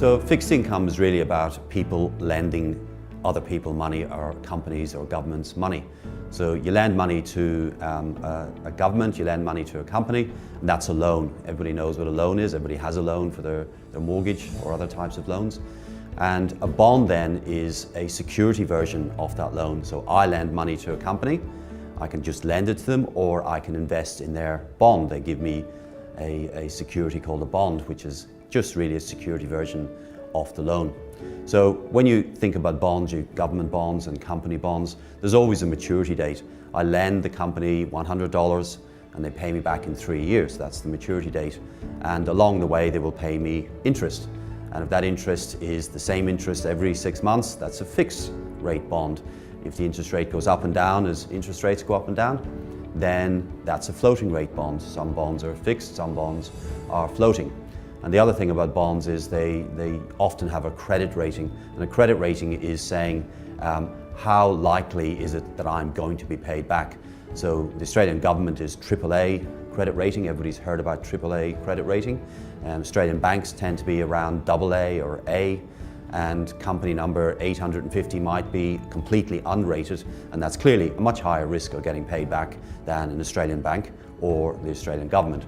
So fixed income is really about people lending other people money, or companies or governments money. So you lend money to a government, you lend money to a company, and that's a loan. Everybody knows what a loan is. Everybody has a loan for their mortgage or other types of loans. And a bond then is a security version of that loan. So I lend money to a company, I can just lend it to them, or I can invest in their bond. They give me a security called a bond, which is just really a security version of the loan. So when you think about bonds, government bonds and company bonds, there's always a maturity date. I lend the company $100 and they pay me back in 3 years. That's the maturity date. And along the way, they will pay me interest. And if that interest is the same interest every 6 months, that's a fixed rate bond. If the interest rate goes up and down as interest rates go up and down, then that's a floating rate bond. Some bonds are fixed, some bonds are floating. And the other thing about bonds is they often have a credit rating. And a credit rating is saying how likely is it that I'm going to be paid back. So the Australian government is AAA credit rating. Everybody's heard about AAA credit rating. Australian banks tend to be around AA or A, and company number 850 might be completely unrated, and that's clearly a much higher risk of getting paid back than an Australian bank or the Australian government.